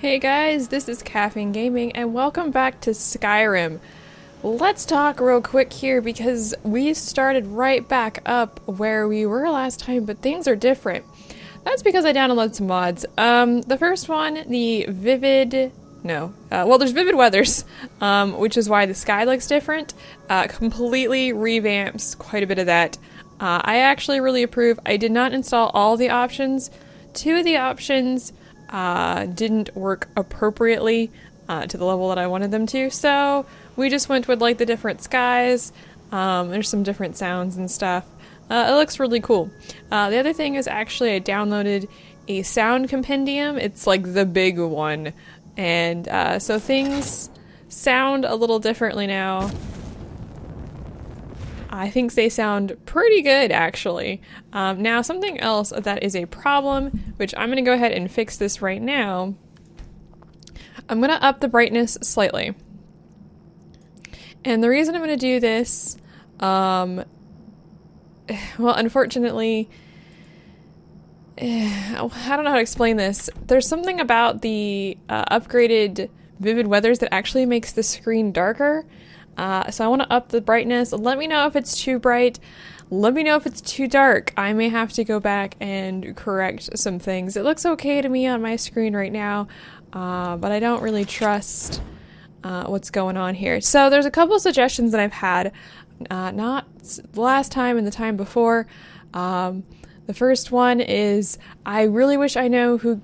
Hey guys, this is Caffeine Gaming and welcome back to Skyrim. Let's talk real quick here because we started right back up where we were last time, but things are different. That's because I downloaded some mods. The first one, the Vivid... there's Vivid Weathers, which is why the sky looks different. Completely revamps quite a bit of that. I actually really approve. I did not install all the options. Two of the options didn't work appropriately to the level that I wanted them to, so we just went with like the different skies. There's some different sounds and stuff. It looks really cool. The other thing is actually I downloaded a sound compendium. It's like the big one, and so things sound a little differently now. I think they sound pretty good, actually. Now, something else that is a problem, which I'm going to go ahead and fix this right now. I'm going to up the brightness slightly. And the reason I'm going to do this, well, unfortunately, I don't know how to explain this. There's something about the upgraded Vivid Weathers that actually makes the screen darker. So I want to up the brightness. Let me know if it's too bright. Let me know if it's too dark. I may have to go back and correct some things. It looks okay to me on my screen right now, but I don't really trust what's going on here. So there's a couple suggestions that I've had, not the last time and the time before. The first one is, I really wish I knew who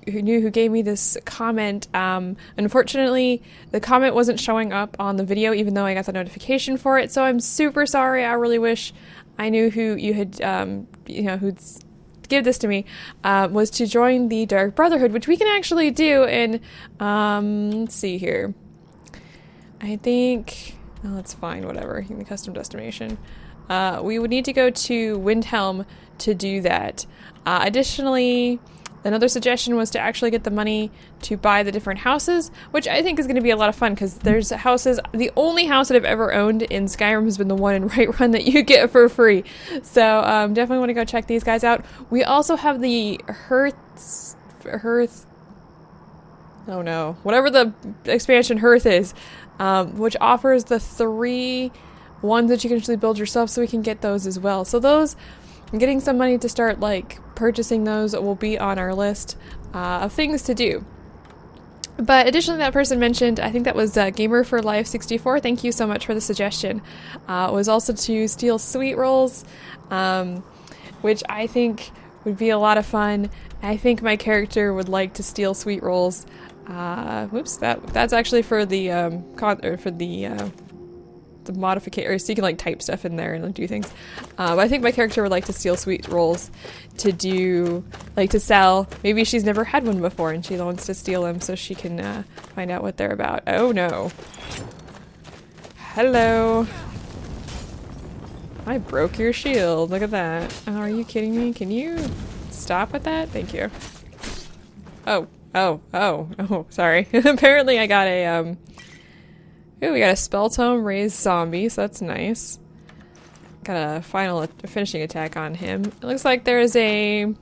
gave me this comment. Unfortunately, the comment wasn't showing up on the video, even though I got the notification for it. So I'm super sorry. I really wish I knew who you had, who'd give this to me. Was to join the Dark Brotherhood, which we can actually do. And let's see here. I think, oh, that's fine. Whatever. The custom destination. We would need to go to Windhelm to do that. Additionally, another suggestion was to actually get the money to buy the different houses, which I think is going to be a lot of fun because there's houses. The only house that I've ever owned in Skyrim has been the one in Whiterun that you get for free. So definitely want to go check these guys out. We also have the Hearth. Oh no, whatever the expansion Hearth is, which offers the 3 ones that you can actually build yourself, so we can get those as well. So those, getting some money to start like purchasing those will be on our list of things to do. But additionally, that person mentioned, I think that was Gamer for Life 64. Thank you so much for the suggestion. Was also to steal sweet rolls, which I think would be a lot of fun. I think my character would like to steal sweet rolls. Whoops, that's actually for the the modification, or so you can like type stuff in there and like, do things. But I think my character would like to steal sweet rolls to do, like to sell. Maybe she's never had one before and she wants to steal them so she can find out what they're about. Oh no. Hello. I broke your shield. Look at that. Oh, are you kidding me? Can you stop with that? Thank you. Oh, sorry. Apparently I got a, ooh, we got a spell tome, raised zombie, so that's nice. Got a finishing attack on him. It looks like there's a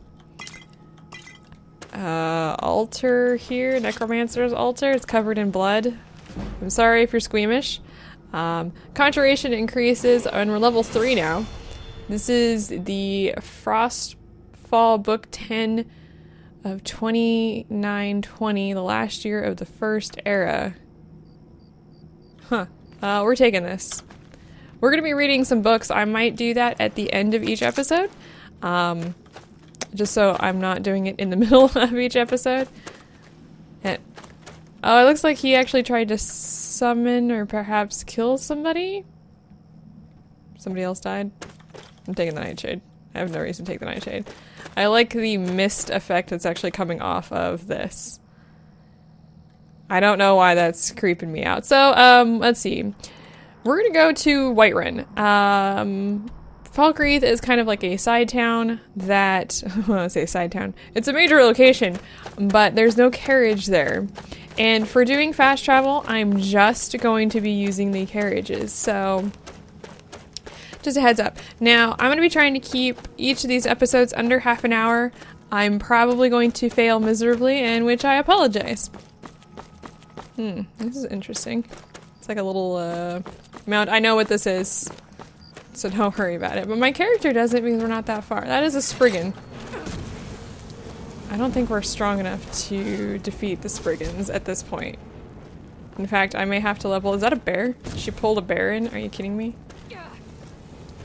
altar here, necromancer's altar. It's covered in blood. I'm sorry if you're squeamish. Conjuration increases, and we're level 3 now. This is the Frostfall Book 10 of 2920, the last year of the First Era. Huh. We're taking this. We're going to be reading some books. I might do that at the end of each episode. Just so I'm not doing it in the middle of each episode. Oh, it looks like he actually tried to summon or perhaps kill somebody. Somebody else died. I'm taking the Nightshade. I have no reason to take the Nightshade. I like the mist effect that's actually coming off of this. I don't know why that's creeping me out. So, let's see. We're gonna go to Whiterun. Falkreath is kind of like a side town that, well, I say side town. It's a major location, but there's no carriage there. And for doing fast travel, I'm just going to be using the carriages. So, just a heads up. Now, I'm gonna be trying to keep each of these episodes under half an hour. I'm probably going to fail miserably, in which I apologize. This is interesting. It's like a little mount. I know what this is, so don't worry about it. But my character doesn't mean we're not that far. That is a Spriggan. I don't think we're strong enough to defeat the Spriggans at this point. In fact, I may have to level. Is that a bear? She pulled a bear in? Are you kidding me?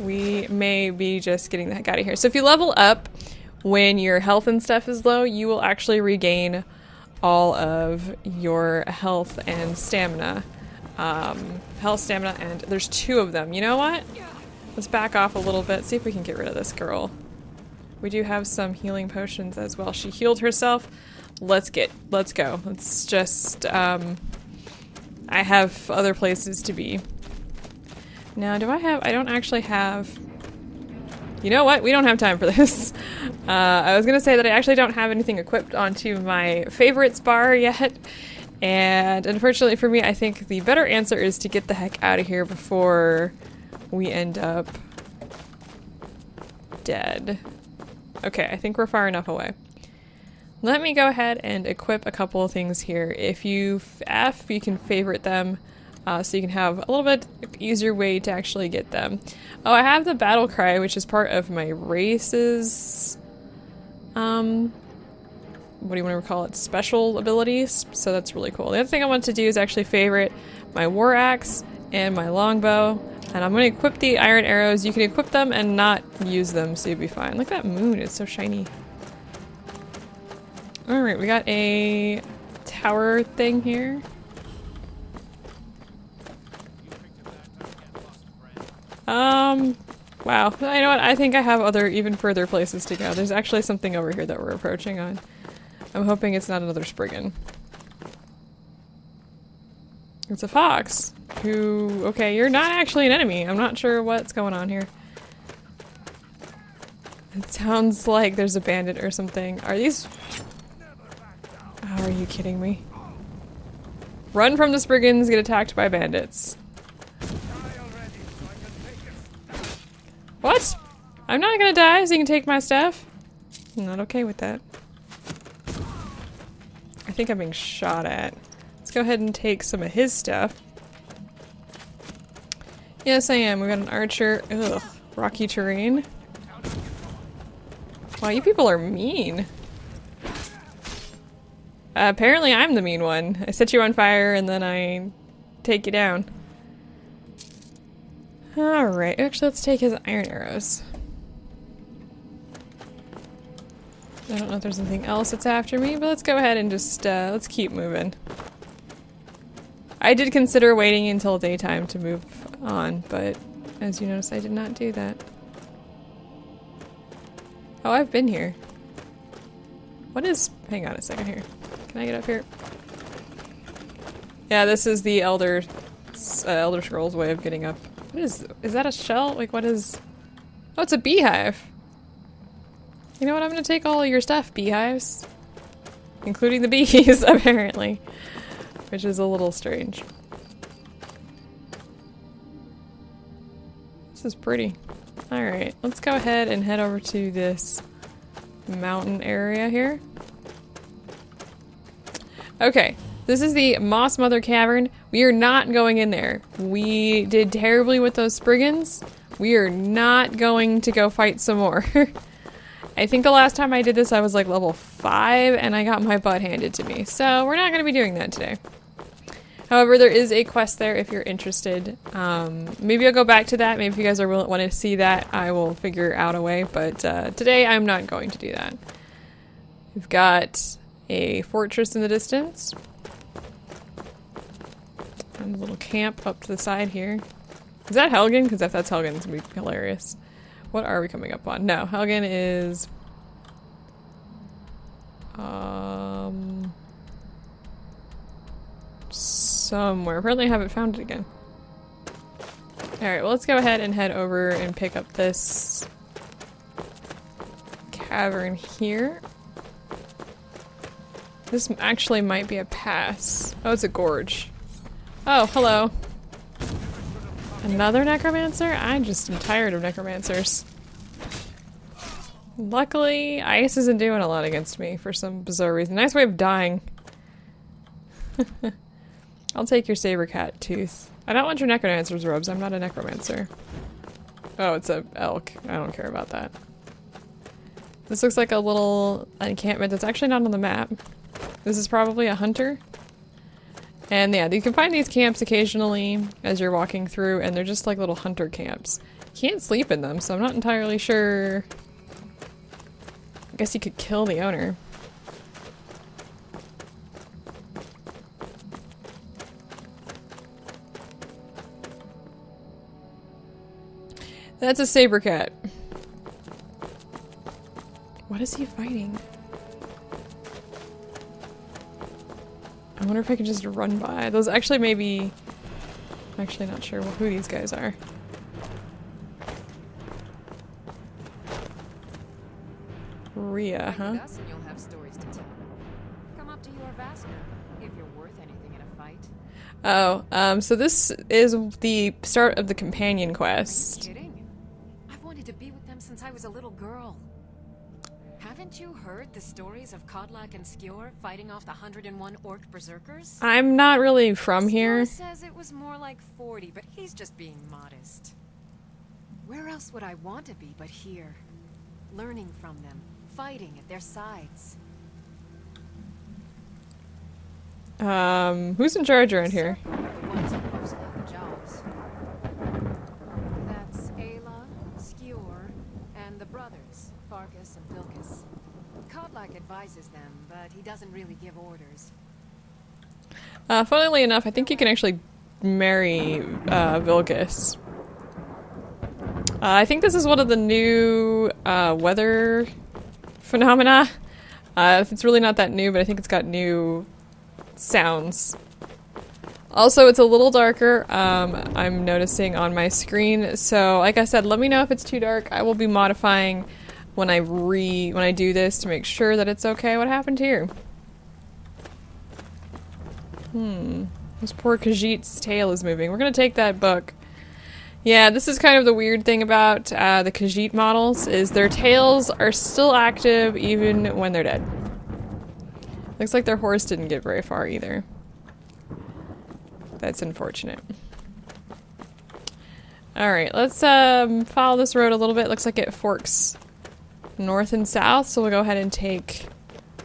We may be just getting the heck out of here. So if you level up when your health and stuff is low, you will actually regain all of your health and stamina. Health, stamina, and there's 2 of them. You know what? Let's back off a little bit, see if we can get rid of this girl. We do have some healing potions as well. She healed herself. Let's go. Let's just, I have other places to be. Now, I don't actually have... You know what? We don't have time for this. I was gonna say that I actually don't have anything equipped onto my favorites bar yet. And unfortunately for me, I think the better answer is to get the heck out of here before we end up dead. Okay, I think we're far enough away. Let me go ahead and equip a couple of things here. If you you can favorite them so you can have a little bit easier way to actually get them. Oh, I have the battle cry, which is part of my race's, what do you want to call it? Special abilities. So that's really cool. The other thing I want to do is actually favorite my war axe and my longbow. And I'm going to equip the iron arrows. You can equip them and not use them, so you'll be fine. Look at that moon, it's so shiny. Alright, we got a tower thing here. Wow. You know what? I think I have other, even further places to go. There's actually something over here that we're approaching on. I'm hoping it's not another Spriggan. It's a fox. Who... Okay, you're not actually an enemy. I'm not sure what's going on here. It sounds like there's a bandit or something. Are these... Oh, are you kidding me? Run from the Spriggans, get attacked by bandits. What? I'm not gonna die so you can take my stuff? I'm not okay with that. I think I'm being shot at. Let's go ahead and take some of his stuff. Yes, I am. We got an archer. Ugh. Rocky terrain. Wow, you people are mean. Apparently I'm the mean one. I set you on fire and then I take you down. Alright, actually let's take his iron arrows. I don't know if there's anything else that's after me, but let's go ahead and just, let's keep moving. I did consider waiting until daytime to move on, but as you notice, I did not do that. Oh, I've been here. What is... Hang on a second here. Can I get up here? Yeah, this is the Elder Scrolls way of getting up. What is that a shell? Like, what is... Oh, it's a beehive! You know what? I'm gonna take all of your stuff, beehives. Including the bees, apparently. Which is a little strange. This is pretty. Alright, let's go ahead and head over to this mountain area here. Okay, this is the Moss Mother Cavern. We are not going in there. We did terribly with those Spriggans. We are not going to go fight some more. I think the last time I did this I was like level 5 and I got my butt handed to me. So we're not going to be doing that today. However, there is a quest there if you're interested. Maybe I'll go back to that. Maybe if you guys are want to see that, I will figure out a way. But today I'm not going to do that. We've got a fortress in the distance. And a little camp up to the side here. Is that Helgen? Because if that's Helgen, it's going to be hilarious. What are we coming up on? No, Helgen is... somewhere. Apparently I haven't found it again. Alright, well let's go ahead and head over and pick up this cavern here. This actually might be a pass. Oh, it's a gorge. Oh, hello. Another necromancer? I just am tired of necromancers. Luckily, ice isn't doing a lot against me for some bizarre reason. Nice way of dying. I'll take your saber cat tooth. I don't want your necromancer's robes. I'm not a necromancer. Oh, it's a elk. I don't care about that. This looks like a little encampment that's actually not on the map. This is probably a hunter. And yeah, you can find these camps occasionally as you're walking through, and they're just like little hunter camps. You can't sleep in them, so I'm not entirely sure. I guess you could kill the owner. That's a saber cat. What is he fighting? I wonder if I could just run by. Those actually may be... I'm actually not sure who these guys are. Rhea, huh? You'll have stories to tell. Come up to your Vasker if you're worth anything in a fight. Oh, so this is the start of the companion quest. Are you kidding? I've wanted to be with them since I was a little girl. Haven't you heard the stories of Kodlak and Skjor fighting off the 101 orc berserkers? I'm not really from here. Skjor says it was more like 40, but he's just being modest. Where else would I want to be but here? Learning from them, fighting at their sides. Who's in charge around here? The ones who most like the jobs. That's Ayla, Skjor, and the brothers, Farkas and Vilkas. Kodlak advises them, but he doesn't really give orders. Funnily enough, I think you can actually marry Vilkas. I think this is one of the new weather phenomena. It's really not that new, but I think it's got new sounds. Also, it's a little darker, I'm noticing on my screen. So, like I said, let me know if it's too dark. I will be modifying when I do this to make sure that it's okay. What happened here? This poor Khajiit's tail is moving. We're gonna take that book. Yeah, this is kind of the weird thing about the Khajiit models, is their tails are still active even when they're dead. Looks like their horse didn't get very far either. That's unfortunate. Alright, let's follow this road a little bit. Looks like it forks north and south, so we'll go ahead and take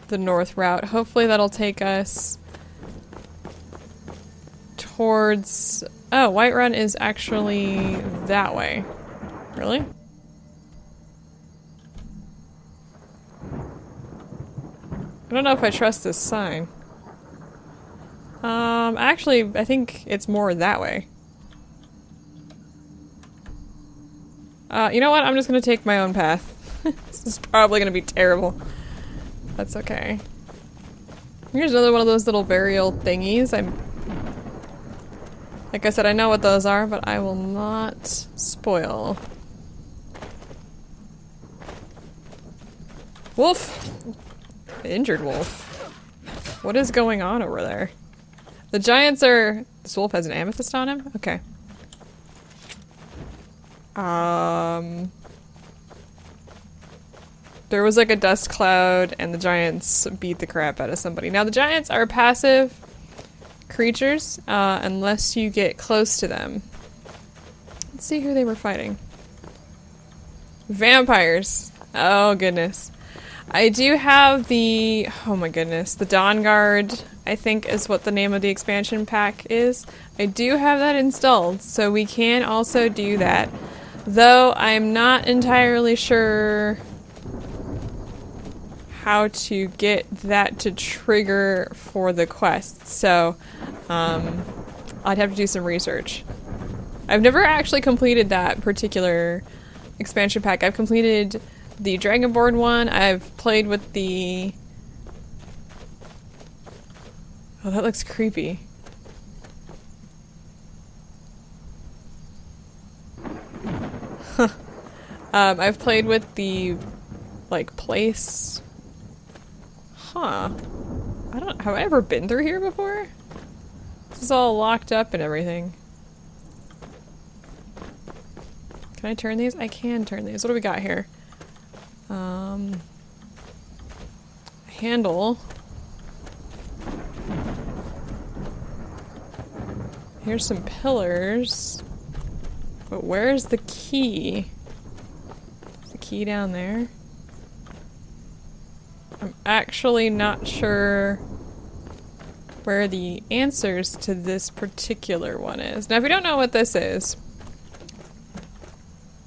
the north route. Hopefully that'll take us towards... Oh, Whiterun is actually that way. Really? I don't know if I trust this sign. Actually, I think it's more that way. You know what? I'm just gonna take my own path. This is probably gonna be terrible. That's okay. Here's another one of those little burial thingies. Like I said, I know what those are, but I will not spoil. Wolf! Injured wolf. What is going on over there? The giants are... This wolf has an amethyst on him? Okay. There was like a dust cloud and the giants beat the crap out of somebody. Now the giants are passive creatures, unless you get close to them. Let's see who they were fighting. Vampires. Oh goodness. I do have the... Oh my goodness. The Dawn Guard, I think is what the name of the expansion pack is. I do have that installed, so we can also do that. Though I'm not entirely sure how to get that to trigger for the quest, so I'd have to do some research. I've never actually completed that particular expansion pack. I've completed the Dragonborn one. I've played with the... Oh, that looks creepy. I've played with the, like, place... Huh. Have I ever been through here before? This is all locked up and everything. Can I turn these? I can turn these. What do we got here? Handle. Here's some pillars. But where's the key? Is the key down there? I'm actually not sure where the answers to this particular one is. Now, if you don't know what this is...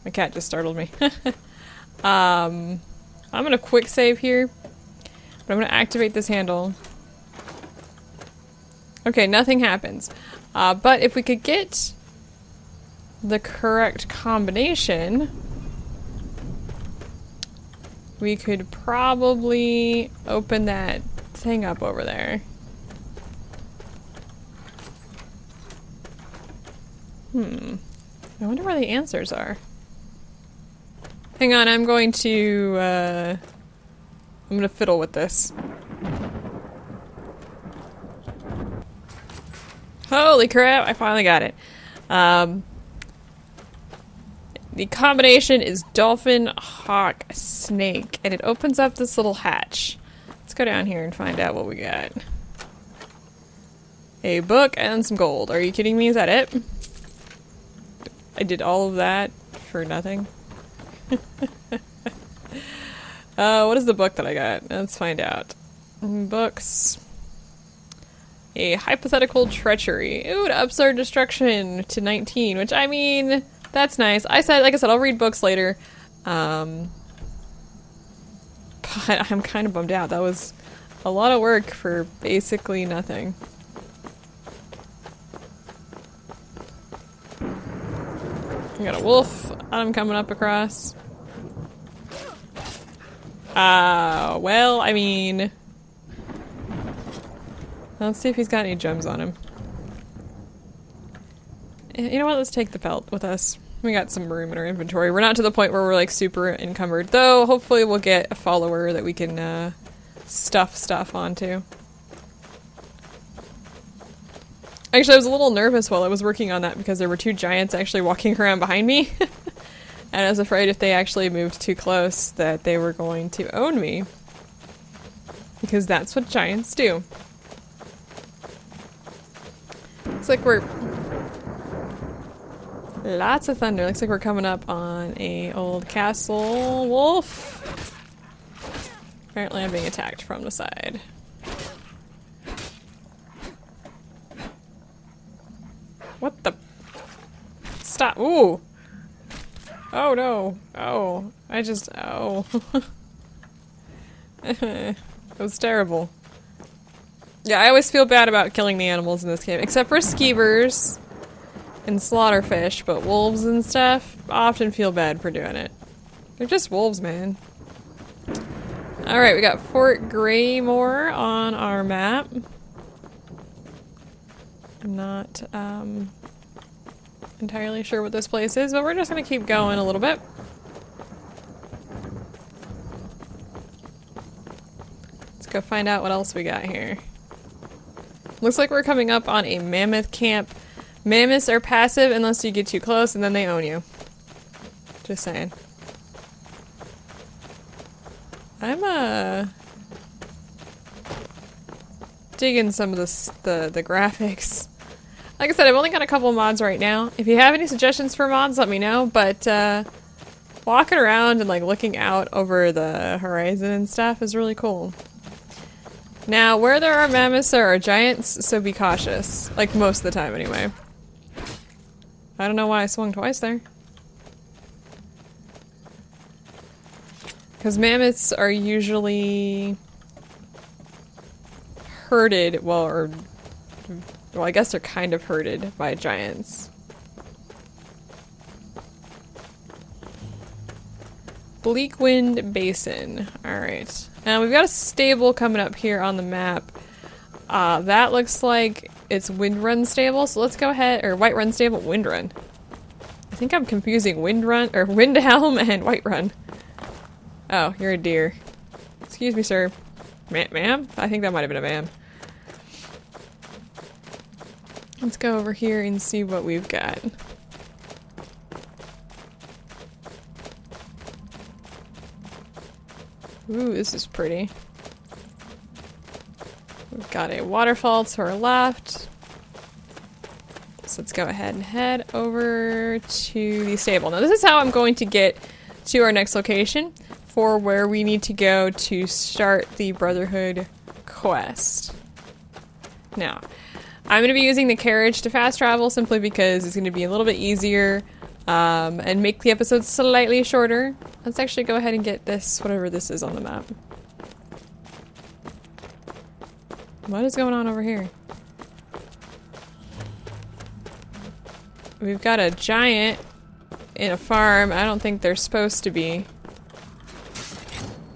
My cat just startled me. I'm gonna quick save here. But I'm gonna activate this handle. Okay, nothing happens. But if we could get the correct combination, we could probably open that thing up over there. I wonder where the answers are. Hang on, I'm going to fiddle with this. Holy crap, I finally got it. The combination is dolphin, hawk, snake, and it opens up this little hatch. Let's go down here and find out what we got. A book and some gold. Are you kidding me? Is that it? I did all of that for nothing. What is the book that I got? Let's find out. Books. A hypothetical treachery. Ooh, to upstart destruction to 19, which I mean, that's nice. Like I said, I'll read books later. But I'm kind of bummed out. That was a lot of work for basically nothing. We got a wolf I'm coming up across. Well, I mean... Let's see if he's got any gems on him. You know what? Let's take the pelt with us. We got some room in our inventory. We're not to the point where we're like super encumbered, though hopefully we'll get a follower that we can stuff stuff onto. Actually, I was a little nervous while I was working on that because there were two giants actually walking around behind me. And I was afraid if they actually moved too close that they were going to own me. Because that's what giants do. Looks like we're... Lots of thunder. Looks like we're coming up on a old castle wolf. Apparently I'm being attacked from the side. What the? Stop. Ooh. Oh no. Oh. Oh. It was terrible. Yeah, I always feel bad about killing the animals in this game, except for skeevers and slaughterfish, but wolves and stuff, I often feel bad for doing it. They're just wolves, man. Alright, we got Fort Greymore on our map. I'm not entirely sure what this place is, but we're just gonna keep going a little bit. Let's go find out what else we got here. Looks like we're coming up on a mammoth camp. Mammoths are passive unless you get too close and then they own you. Just saying. I'm digging some of the graphics. Like I said, I've only got a couple of mods right now. If you have any suggestions for mods, let me know, but walking around and like looking out over the horizon and stuff is really cool. Now, where there are mammoths, there are giants, so be cautious. Like, most of the time, anyway. I don't know why I swung twice there. Because mammoths are usually herded, well, I guess they're kind of herded by giants. Bleakwind Basin. Alright. Now we've got a stable coming up here on the map. That looks like it's Windrun Stable, so let's go ahead, or Whiterun Stable, Windrun. I think I'm confusing Windrun, or Windhelm and Whiterun. Oh, you're a deer. Excuse me, sir. Ma'am? I think that might have been a ma'am. Let's go over here and see what we've got. Ooh, this is pretty. We've got a waterfall to our left. So let's go ahead and head over to the stable. Now this is how I'm going to get to our next location for where we need to go to start the Brotherhood quest. Now, I'm going to be using the carriage to fast travel simply because it's going to be a little bit easier and make the episodes slightly shorter. Let's actually go ahead and get this, whatever this is on the map. What is going on over here? We've got a giant in a farm. I don't think they're supposed to be.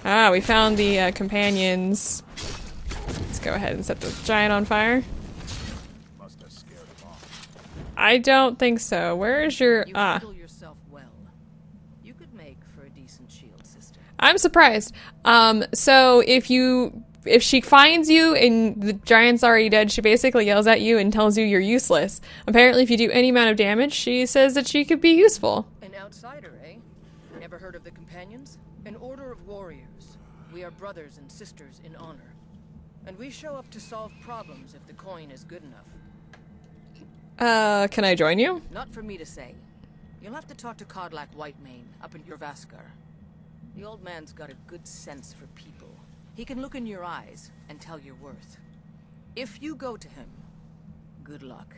Ah, we found the companions. Let's go ahead and set the giant on fire. Must have scared them off. I don't think so. Where is your... You handle yourself well. You could make for a decent shield, sister. I'm surprised. So if she finds you and the giant's already dead, she basically yells at you and tells you you're useless. Apparently, if you do any amount of damage, she says that she could be useful. An outsider, eh? Never heard of the Companions? An order of warriors. We are brothers and sisters in honor. And we show up to solve problems if the coin is good enough. Can I join you? Not for me to say. You'll have to talk to Kodlak Whitemane up in Urvaskar. The old man's got a good sense for people. He can look in your eyes and tell your worth. If you go to him, good luck.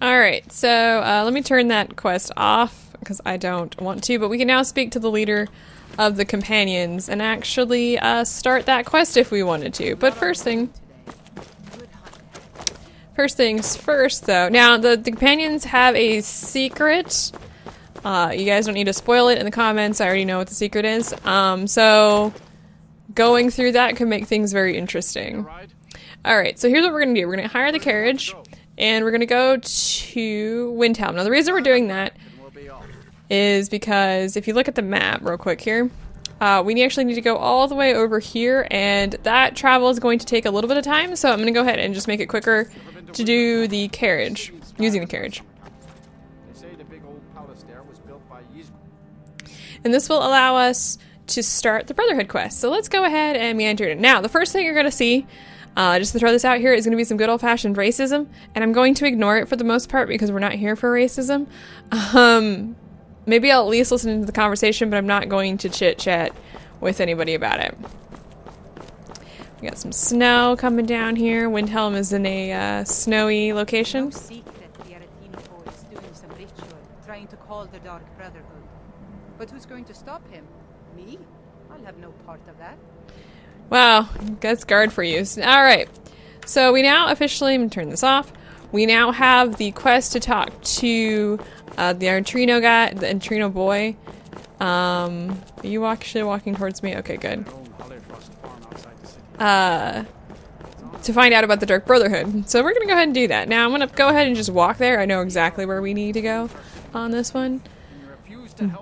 Alright, so let me turn that quest off because I don't want to, but we can now speak to the leader of the companions and actually start that quest if we wanted to. But first things first, though. Now, the companions have a secret. You guys don't need to spoil it in the comments. I already know what the secret is. So going through that could make things very interesting. Alright, so here's what we're going to do. We're going to hire the carriage, and we're going to go to Windhelm. Now, the reason we're doing that is because if you look at the map real quick here, we actually need to go all the way over here, and that travel is going to take a little bit of time, so I'm going to go ahead and just make it quicker to do the carriage, using the carriage. And this will allow us to start the Brotherhood quest. So let's go ahead and we enter it. Now, the first thing you're going to see, just to throw this out here, is going to be some good old-fashioned racism, and I'm going to ignore it for the most part because we're not here for racism. Maybe I'll at least listen to the conversation, but I'm not going to chit-chat with anybody about it. We got some snow coming down here. Windhelm is in a snowy location. No secret the Aretino is doing some ritual, trying to call the Dark Brotherhood. But who's going to stop him? Me? I'll have no part of that. Wow, that's guard for you. Alright, so we now officially, I'm going to turn this off. We now have the quest to talk to the Artrino guy, the Artrino boy. Are you actually walking towards me? Okay, good. To find out about the Dark Brotherhood. So we're going to go ahead and do that. Now I'm going to go ahead and just walk there. I know exactly where we need to go on this one.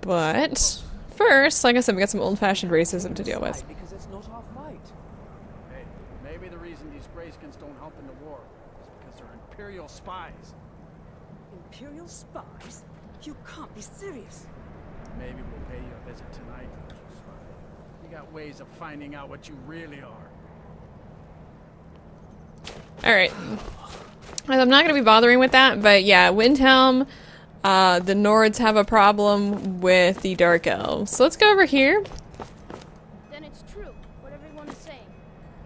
But first, like I said, we got some old-fashioned racism to deal with. Because it's not our fight. Hey, maybe the reason these Grayskins don't help in the war is because they're Imperial spies. Imperial spies? You can't be serious. Maybe we'll pay you a visit tonight. You got ways of finding out what you really are. Alright. I'm not going to be bothering with that, but yeah, Windhelm, the Nords have a problem with the Dark Elves. So let's go over here. Then it's true, what everyone is saying.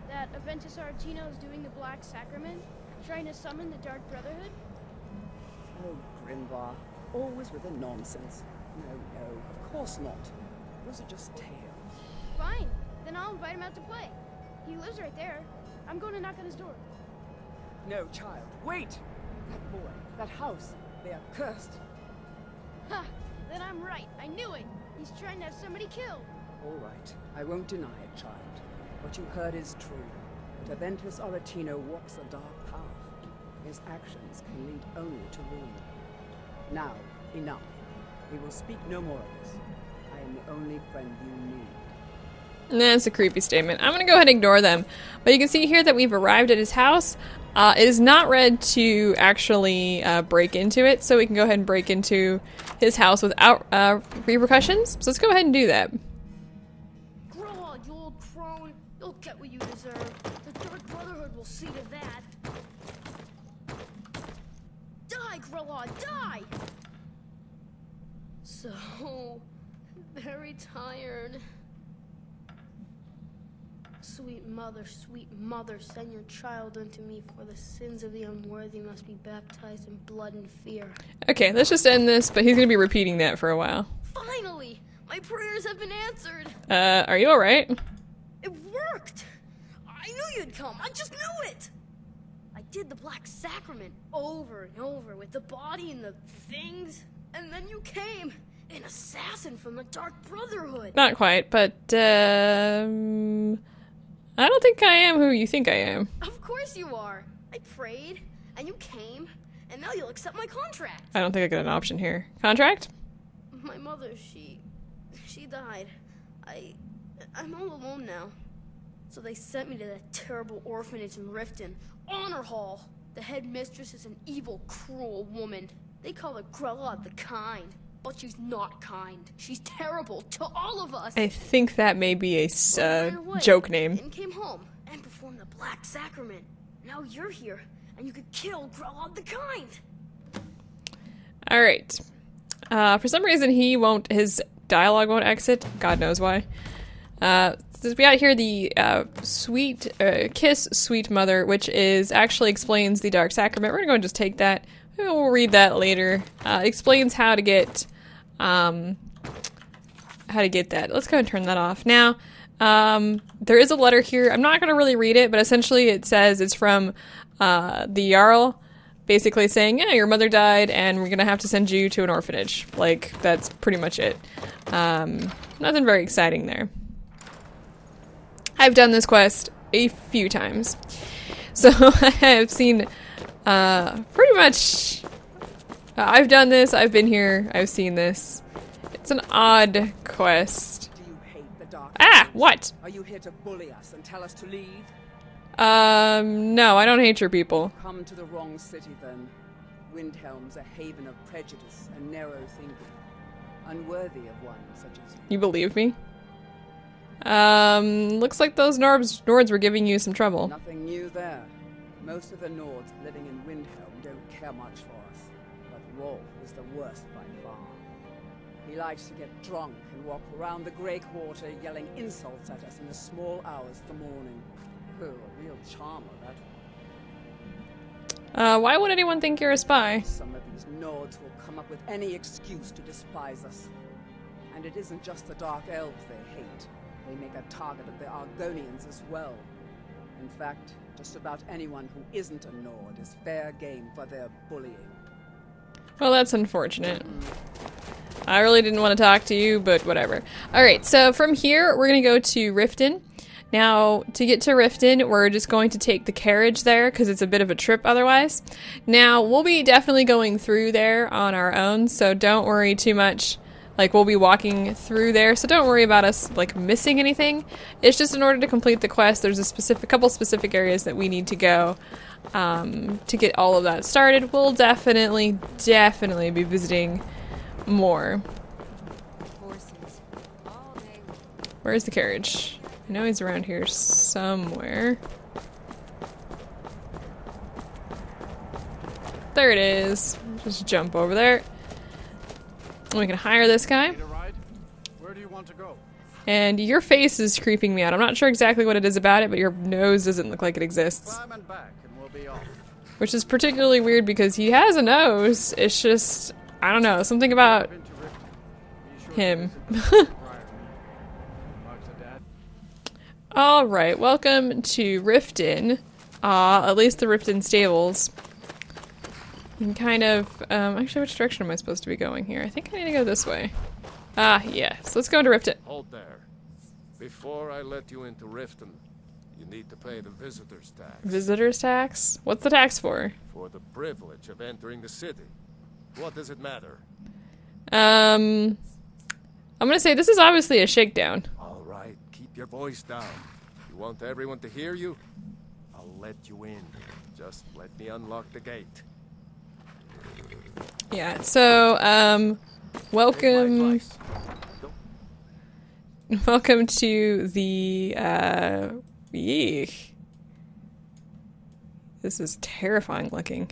That Aventus Aretino is doing the Black Sacrament, trying to summon the Dark Brotherhood. Oh, Grimvar, always with the nonsense. No, of course not. Those are just tales. Fine, then I'll invite him out to play. He lives right there. I'm going to knock on his door. No, child, wait! That boy, that house, they are cursed. Ha! Then I'm right. I knew it. He's trying to have somebody killed. All right, I won't deny it, child. What you heard is true. But Aventus Aretino walks a dark path. His actions can lead only to ruin. Now, enough. We will speak no more of this. I am the only friend you need. That's a creepy statement. I'm going to go ahead and ignore them. But you can see here that we've arrived at his house. It is not red to actually break into it, so we can go ahead and break into his house without repercussions. So let's go ahead and do that. Grow on, you old crone. You'll get what you deserve. The Dark Brotherhood will see to that. Die, Grilla, die! So very tired. Sweet mother, send your child unto me, for the sins of the unworthy must be baptized in blood and fear. Okay, let's just end this, but he's gonna be repeating that for a while. Finally! My prayers have been answered! Are you alright? It worked! I knew you'd come, I just knew it! I did the Black Sacrament over and over with the body and the things, and then you came, an assassin from the Dark Brotherhood! Not quite, but, I don't think I am who you think I am. Of course you are! I prayed, and you came, and now you'll accept my contract! I don't think I get an option here. Contract? My mother, she died. I'm all alone now. So they sent me to that terrible orphanage in Riften. Honor Hall! The headmistress is an evil, cruel woman. They call her Grella the Kind. But she's not kind. She's terrible to all of us. I think that may be a Ran away joke name. And came home and performed the Black Sacrament. Now you're here, and you could kill Grella the Kind. Alright. For some reason his dialogue won't exit. God knows why. So we got here the kiss sweet mother, which actually explains the Dark Sacrament. We're gonna go and just take that. We'll read that later. Explains how to get that. Let's go and turn that off. Now, there is a letter here. I'm not gonna really read it, but essentially it says it's from the Jarl, basically saying, yeah, your mother died and we're gonna have to send you to an orphanage. Like, that's pretty much it. Nothing very exciting there. I've done this quest a few times. So I have seen pretty much... I've done this, I've been here, I've seen this. It's an odd quest. Do you hate the dark? Ah! What? Are you here to bully us and tell us to leave? No, I don't hate your people. Come to the wrong city then. Windhelm's a haven of prejudice and narrow thinking. Unworthy of one such as you. You believe me? Looks like those Nords were giving you some trouble. Nothing new there. Most of the Nords living in Windhelm don't care much for us. But Rolf is the worst by far. He likes to get drunk and walk around the Grey Quarter yelling insults at us in the small hours of the morning. Oh, a real charmer, that. Why would anyone think you're a spy? Some of these Nords will come up with any excuse to despise us. And it isn't just the Dark Elves they hate. They make a target of the Argonians as well. In fact, just about anyone who isn't a Nord is fair game for their bullying. Well, that's unfortunate. I really didn't want to talk to you, but whatever. Alright, so from here, we're going to go to Riften. Now, to get to Riften, we're just going to take the carriage there, because it's a bit of a trip otherwise. Now, we'll be definitely going through there on our own, so don't worry too much. Like, we'll be walking through there, so don't worry about us, like, missing anything. It's just in order to complete the quest, there's a couple specific areas that we need to go to get all of that started. We'll definitely be visiting more. Where's the carriage? I know he's around here somewhere. There it is. Just jump over there. We can hire this guy. Where do you want to go? And your face is creeping me out. I'm not sure exactly what it is about it, but your nose doesn't look like it exists. Climb and back and we'll be off. Which is particularly weird because he has a nose. It's just, I don't know, something about Been to Riften. Be sure him. to visit the Priory. Mark's a dad. Alright, welcome to Riften. At least the Riften stables. And kind of, actually which direction am I supposed to be going here? I think I need to go this way. Ah, yes. Let's go into Riften. Hold there. Before I let you into Riften, you need to pay the visitor's tax. Visitor's tax? What's the tax for? For the privilege of entering the city. What does it matter? I'm gonna say this is obviously a shakedown. All right, keep your voice down. You want everyone to hear you? I'll let you in. Just let me unlock the gate. Yeah, so, welcome to the, yeesh. This is terrifying looking.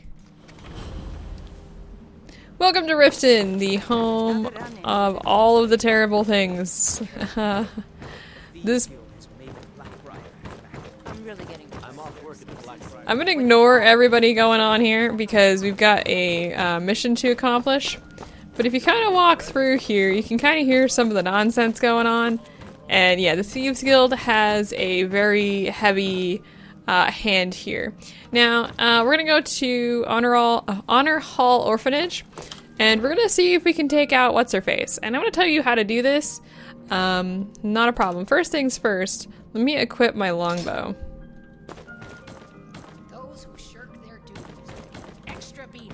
Welcome to Riften, the home of all of the terrible things. This. I'm gonna ignore everybody going on here because we've got a mission to accomplish. But if you kind of walk through here, you can kind of hear some of the nonsense going on. And yeah, the Thieves Guild has a very heavy hand here. Now, we're gonna go to Honor Hall Orphanage, and we're gonna see if we can take out What's-Her-Face. And I'm gonna tell you how to do this. Not a problem. First things first, let me equip my longbow. Those who shirk their duties get an extra beating.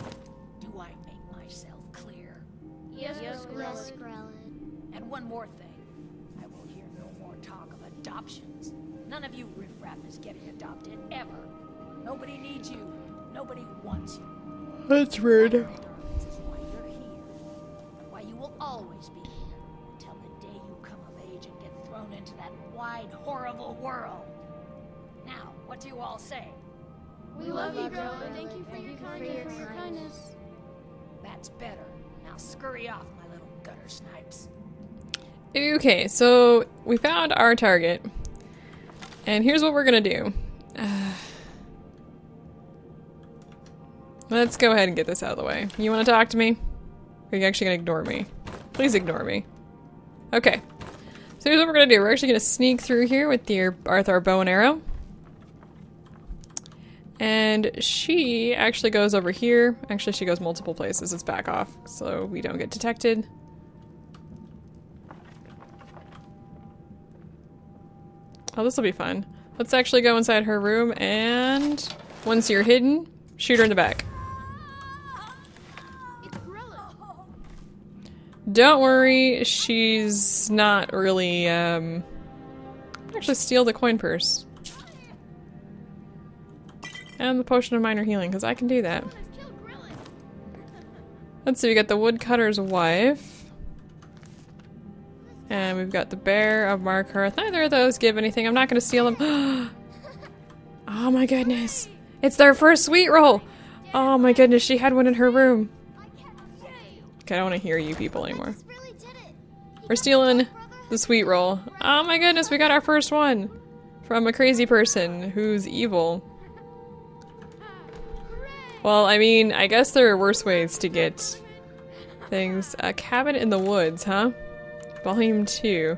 Do I make myself clear? Yes, Yes, And one more thing. I will hear no more talk of adoptions. None of you riffraff is getting adopted, ever. Nobody needs you. Nobody wants you. That's rude. This is why you're here. And why you will always be here. Until the day you come of age and get thrown into that wide, horrible world. Now, what do you all say? We love you, Grella. Thank you for your kindness. That's better. Now scurry off, my little gutter snipes. Okay, so we found our target. And here's what we're gonna do. Let's go ahead and get this out of the way. You wanna talk to me? Or are you actually gonna ignore me? Please ignore me. Okay. So here's what we're gonna do. We're actually gonna sneak through here with our bow and arrow. And she actually goes over here. Actually, she goes multiple places. Let's back off so we don't get detected. Oh, this will be fun. Let's actually go inside her room, and once you're hidden, shoot her in the back. It's Grella. Don't worry, she's not really, actually steal the coin purse. And the potion of minor healing, because I can do that. Let's see, we got the woodcutter's wife. And we've got the bear of Markarth. Neither of those give anything. I'm not going to steal them. Oh my goodness. It's their first sweet roll. Oh my goodness, she had one in her room. Okay, I don't want to hear you people anymore. We're stealing the sweet roll. Oh my goodness, we got our first one. From a crazy person who's evil. Well, I mean, I guess there are worse ways to get things. A cabin in the woods, huh? Volume 2.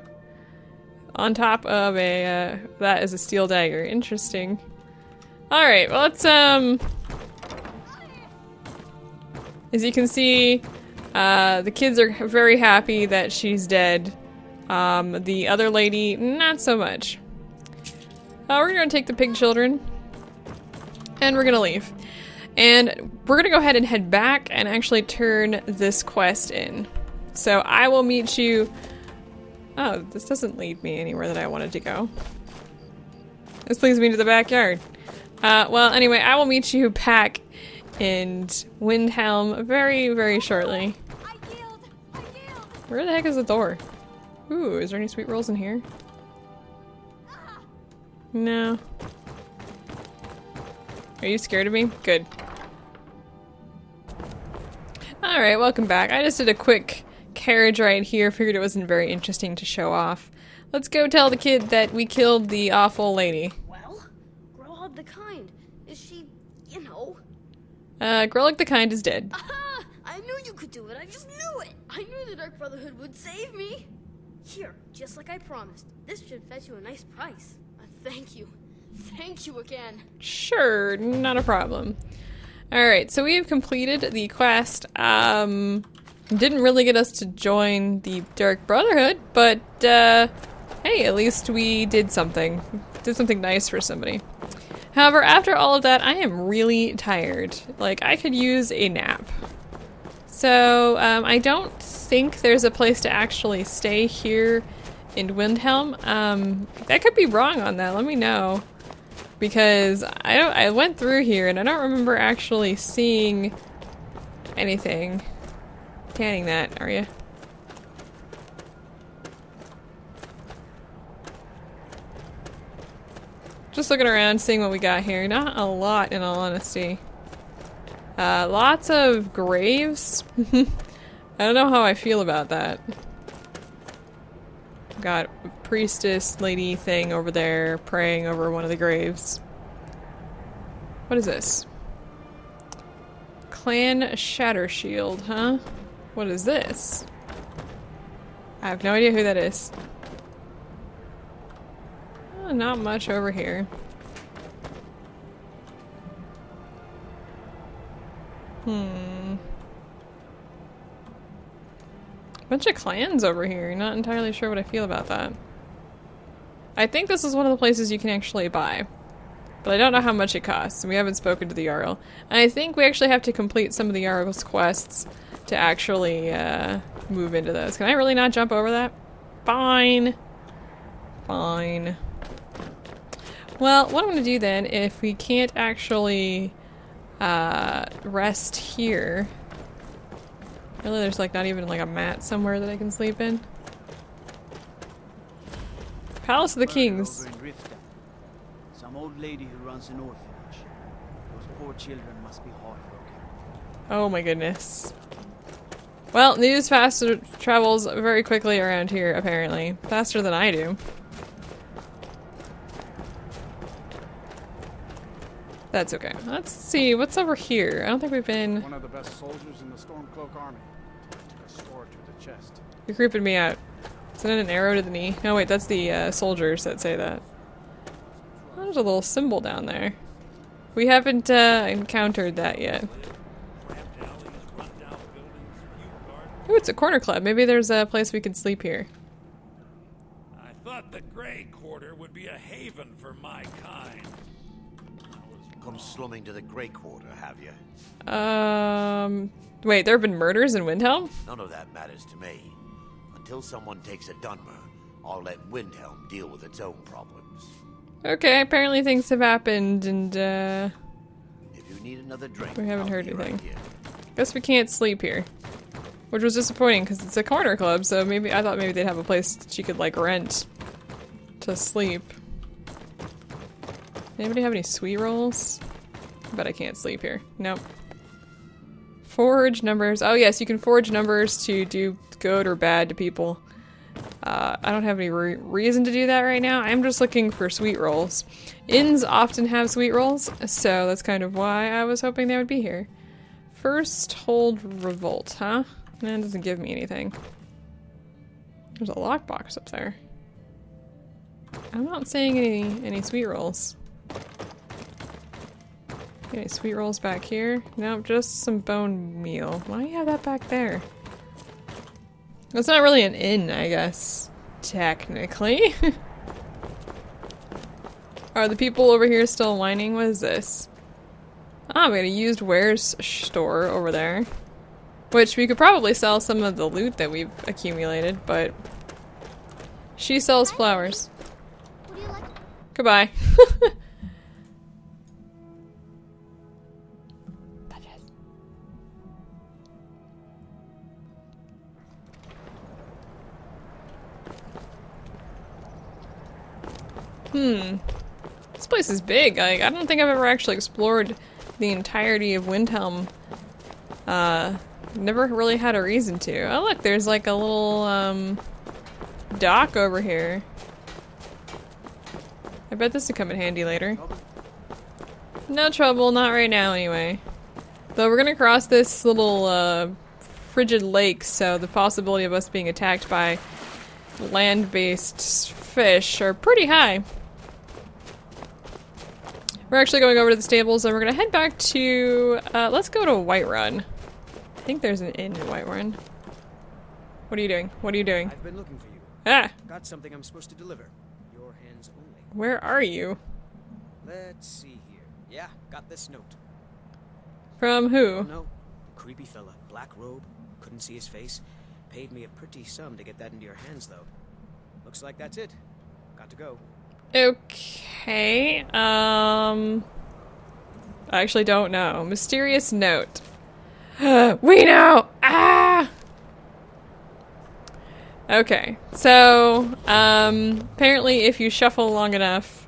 On top of a, that is a steel dagger. Interesting. Alright, well let's, as you can see, the kids are very happy that she's dead. The other lady, not so much. We're gonna take the pig children, and we're gonna leave. And we're gonna go ahead and head back and actually turn this quest in. So I will meet you. Oh, this doesn't lead me anywhere that I wanted to go. This leads me to the backyard. Well, anyway, I will meet you back in Windhelm very, very shortly. Where the heck is the door? Ooh, is there any sweet rolls in here? No. Are you scared of me? Good. Alright, welcome back. I just did a quick carriage ride here. Figured it wasn't very interesting to show off. Let's go tell the kid that we killed the awful lady. Well, Grella the Kind. Is she, you know? Grellick the Kind is dead. Aha! I knew you could do it. I just knew it. I knew the Dark Brotherhood would save me. Here, just like I promised. This should fetch you a nice price. Thank you. Thank you again. Sure, not a problem. Alright, so we have completed the quest. Didn't really get us to join the Dark Brotherhood, but hey, at least we did something. Did something nice for somebody. However, after all of that, I am really tired. Like, I could use a nap. So, I don't think there's a place to actually stay here in Windhelm. I could be wrong on that, let me know. Because I went through here and I don't remember actually seeing anything. Canning that, are you? Just looking around, seeing what we got here. Not a lot, in all honesty. Lots of graves. I don't know how I feel about that. Got a priestess lady thing over there praying over one of the graves. What is this? Clan Shatter Shield, huh? What is this? I have no idea who that is. Not much over here. Bunch of clans over here. Not entirely sure what I feel about that. I think this is one of the places you can actually buy. But I don't know how much it costs. We haven't spoken to the Jarl. And I think we actually have to complete some of the Jarl's quests to actually move into those. Can I really not jump over that? Fine. Fine. Well, what I'm going to do then, if we can't actually rest here... Really, there's like not even like a mat somewhere that I can sleep in? Palace of the Kings. Some old lady who runs an orphanage. Those poor children must be heartbroken. Oh my goodness. Well, news travels very quickly around here, apparently. Faster than I do. That's okay. Let's see, what's over here? I don't think we've been... One of the best soldiers in the Stormcloak army. Took a sword to the chest. You're creeping me out. Isn't it an arrow to the knee? No, wait, that's the soldiers that say that. Oh, there's a little symbol down there. We haven't encountered that yet. Oh, it's a corner club. Maybe there's a place we can sleep here. I thought the Grey Quarter would be a haven for my kind. Come slumming to the Grey Quarter, have you? Wait, there have been murders in Windhelm? None of that matters to me. Until someone takes a Dunmer, I'll let Windhelm deal with its own problems. Okay, apparently things have happened, and, If you need another drink, we haven't I'll heard be right anything. here. Guess we can't sleep here. Which was disappointing, because it's a corner club, so maybe I thought maybe they'd have a place that she could, like, rent to sleep. Anybody have any sweet rolls? But I can't sleep here. Nope. Forge numbers. Oh yes, you can forge numbers to do good or bad to people. I don't have any reason to do that right now. I'm just looking for sweet rolls. Inns often have sweet rolls, so that's kind of why I was hoping they would be here. First hold revolt, huh? That doesn't give me anything. There's a lockbox up there. I'm not seeing any sweet rolls. Any sweet rolls back here? Nope, just some bone meal. Why do you have that back there? It's not really an inn, I guess. Technically. Are the people over here still whining? What is this? Ah, we got a used wares store over there. Which we could probably sell some of the loot that we've accumulated, but... She sells flowers. What do you like? Goodbye. This place is big. Like, I don't think I've ever actually explored the entirety of Windhelm. Never really had a reason to. Oh look, there's like a little, dock over here. I bet this would come in handy later. No trouble, not right now anyway. Though we're gonna cross this little, frigid lake, so the possibility of us being attacked by land-based fish are pretty high. We're actually going over to the stables and we're gonna head back to, let's go to Whiterun. I think there's an inn in Whiterun. What are you doing? What are you doing? I've been looking for you. Ah! Got something I'm supposed to deliver. Your hands only. Where are you? Let's see here. Yeah, got this note. From who? No. Creepy fella. Black robe. Couldn't see his face. Paid me a pretty sum to get that into your hands, though. Looks like that's it. Got to go. Okay, I actually don't know. Mysterious note. We know! Ah! Okay, so, apparently if you shuffle long enough,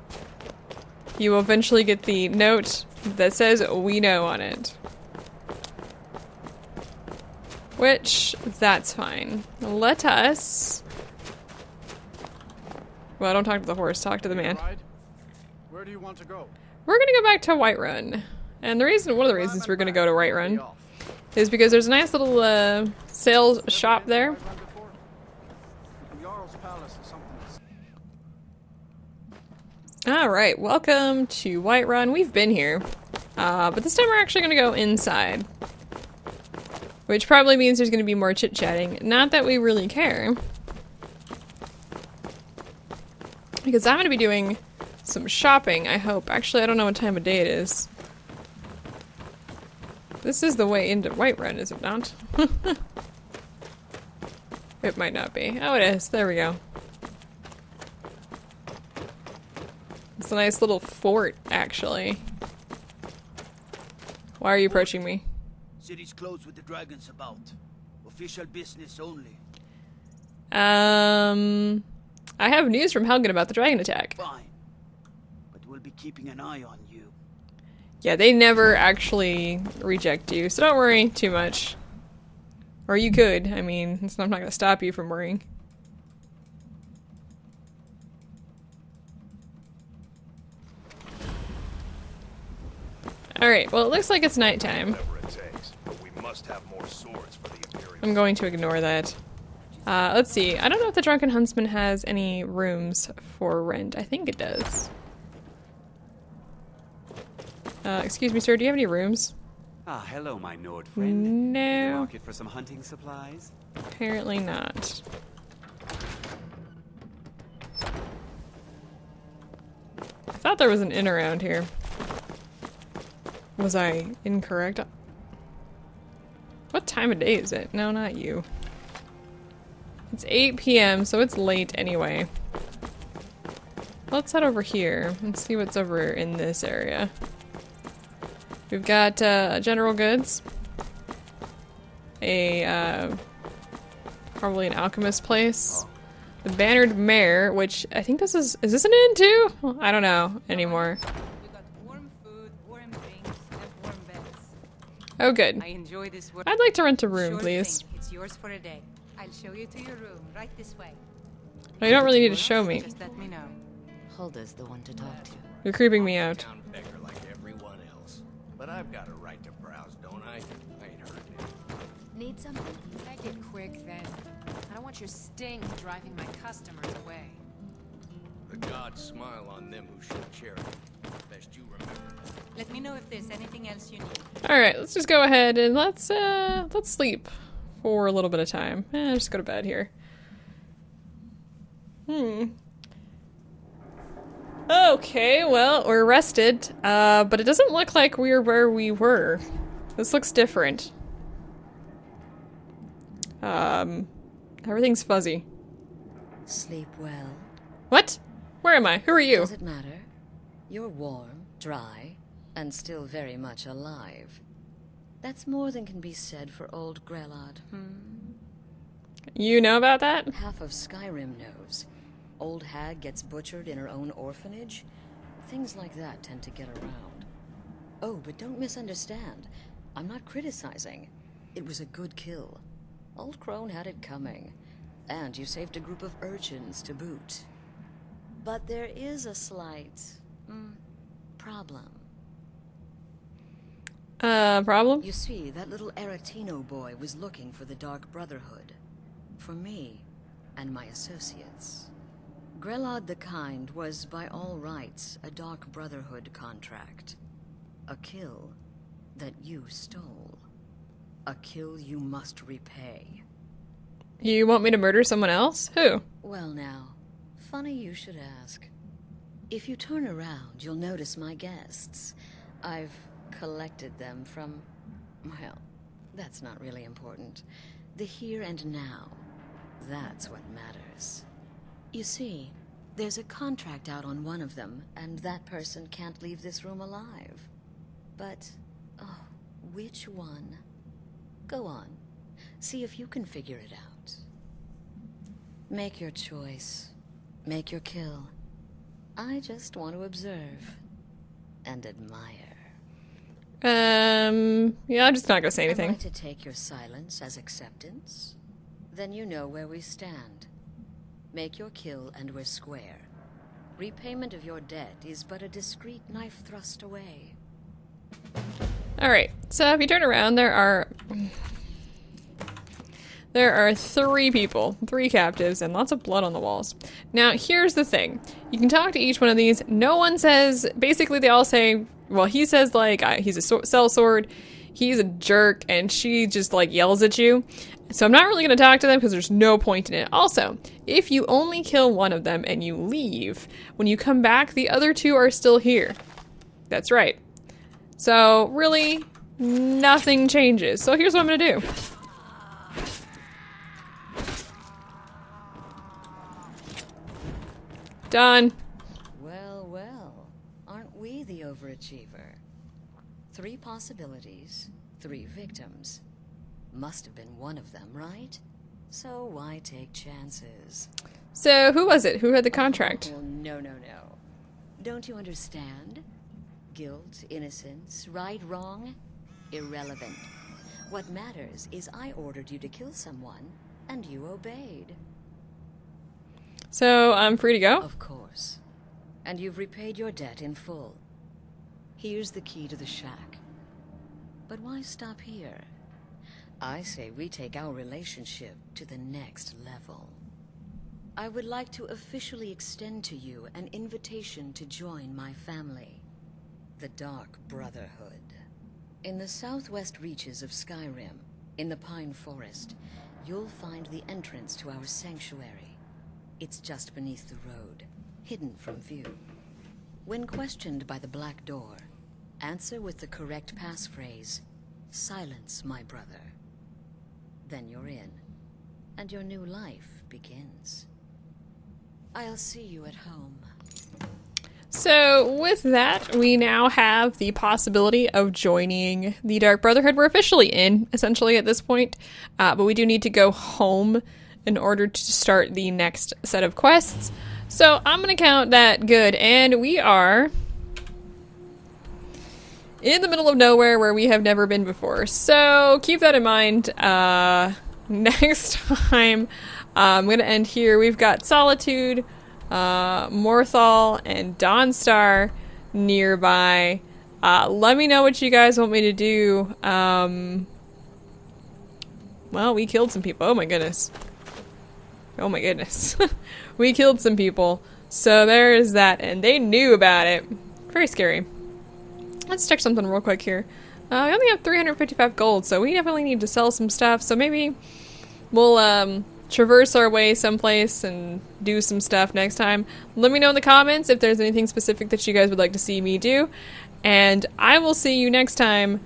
you will eventually get the note that says "we know" on it. Which, that's fine. Let us... Well, don't talk to the horse, talk to the man. Where do you want to go? We're gonna go back to Whiterun. And the reason, one of the reasons we're gonna go to Whiterun is because there's a nice little sales shop there. Alright, welcome to Whiterun. We've been here. But this time we're actually gonna go inside. Which probably means there's gonna be more chit-chatting. Not that we really care. Because I'm gonna be doing some shopping, I hope. Actually, I don't know what time of day it is. This is the way into Whiterun, is it not? It might not be. Oh, it is. There we go. It's a nice little fort, actually. Why are you approaching me? City's closed with the dragons about. Official business only. I have news from Helgen about the dragon attack. Fine. But we'll be keeping an eye on you. Yeah, they never actually reject you, so don't worry too much. Or you could. I mean, I'm not going to stop you from worrying. Alright, well it looks like it's nighttime. I'm going to ignore that. Let's see. I don't know if the Drunken Huntsman has any rooms for rent. I think it does. Excuse me, sir, do you have any rooms? Ah, hello, my Nord friend. No. In the market for some hunting supplies? Apparently not. I thought there was an inn around here. Was I incorrect? What time of day is it? No, not you. It's 8 p.m., so it's late anyway. Let's head over here and see what's over in this area. We've got general goods. Probably an alchemist place. The Bannered Mare, which I think this is this an inn too? Well, I don't know anymore. Oh, good. I enjoy this work. I'd like to rent a room, Sure please. thing. It's yours for a day. I'll show you to your room, right this way. No, you don't really need to show me. Just let me know. Hulda's the one to talk to. You're creeping me out. Town beggar like everyone else. But I've got a right to browse, don't I? I ain't hurting it. Need something? Make it quick, then. I don't want your sting driving my customers away. The gods smile on them who show charity. Best you remember that. Let me know if there's anything else you need. Alright, let's just go ahead and let's sleep for a little bit of time. Just go to bed here. Okay, well, we're rested, but it doesn't look like we're where we were. This looks different. Everything's fuzzy. Sleep well. What? Where am I? Who are you? Does it matter? You're warm, dry, and still very much alive. That's more than can be said for old Grelod, You know about that? Half of Skyrim knows. Old hag gets butchered in her own orphanage. Things like that tend to get around. Oh, but don't misunderstand. I'm not criticizing. It was a good kill. Old Crone had it coming. And you saved a group of urchins to boot. But there is a slight... problem. Problem? You see, that little Aretino boy was looking for the Dark Brotherhood. For me and my associates. Grelod the Kind was, by all rights, a Dark Brotherhood contract. A kill that you stole. A kill you must repay. You want me to murder someone else? Who? Well now, funny you should ask. If you turn around, you'll notice my guests. I've collected them from... well, that's not really important. The here and now. That's what matters. You see, there's a contract out on one of them, and that person can't leave this room alive. But, oh, which one? Go on. See if you can figure it out. Make your choice. Make your kill. I just want to observe. And admire. Yeah, I'm just not gonna say anything. Am I to take your silence as acceptance? Then you know where we stand. Make your kill and we're square. Repayment of your debt is but a discreet knife thrust away. Alright, so if you turn around, there are 3 people, 3 captives, and lots of blood on the walls. Now, here's the thing. You can talk to each one of these. No one says, basically they all say, well, he says, like, he's a sellsword, he's a jerk, and she just, like, yells at you. So I'm not really going to talk to them because there's no point in it. Also, if you only kill one of them and you leave, when you come back, the other 2 are still here. That's right. So, really, nothing changes. So here's what I'm going to do. Done. Well, well. Aren't we the overachiever? 3 possibilities, 3 victims. Must have been one of them, right? So why take chances? So, who was it? Who had the contract? Oh, no, no, no. Don't you understand? Guilt, innocence, right, wrong? Irrelevant. What matters is I ordered you to kill someone, and you obeyed. So, I'm free to go? Of course. And you've repaid your debt in full. Here's the key to the shack. But why stop here? I say we take our relationship to the next level. I would like to officially extend to you an invitation to join my family, the Dark Brotherhood. In the southwest reaches of Skyrim, in the Pine Forest, you'll find the entrance to our sanctuary. It's just beneath the road, hidden from view. When questioned by the Black Door, answer with the correct passphrase, "Silence, my brother." Then you're in, and your new life begins. I'll see you at home. So, with that, we now have the possibility of joining the Dark Brotherhood. We're officially in, essentially, at this point, but we do need to go home in order to start the next set of quests. So, I'm going to count that good, and we are in the middle of nowhere where we have never been before. So, keep that in mind. Next time, I'm going to end here. We've got Solitude, Morthal, and Dawnstar nearby. Let me know what you guys want me to do. Well, we killed some people. Oh my goodness. Oh my goodness. We killed some people. So there is that, and they knew about it. Very scary. Let's check something real quick here. We only have 355 gold, so we definitely need to sell some stuff. So maybe we'll traverse our way someplace and do some stuff next time. Let me know in the comments if there's anything specific that you guys would like to see me do. And I will see you next time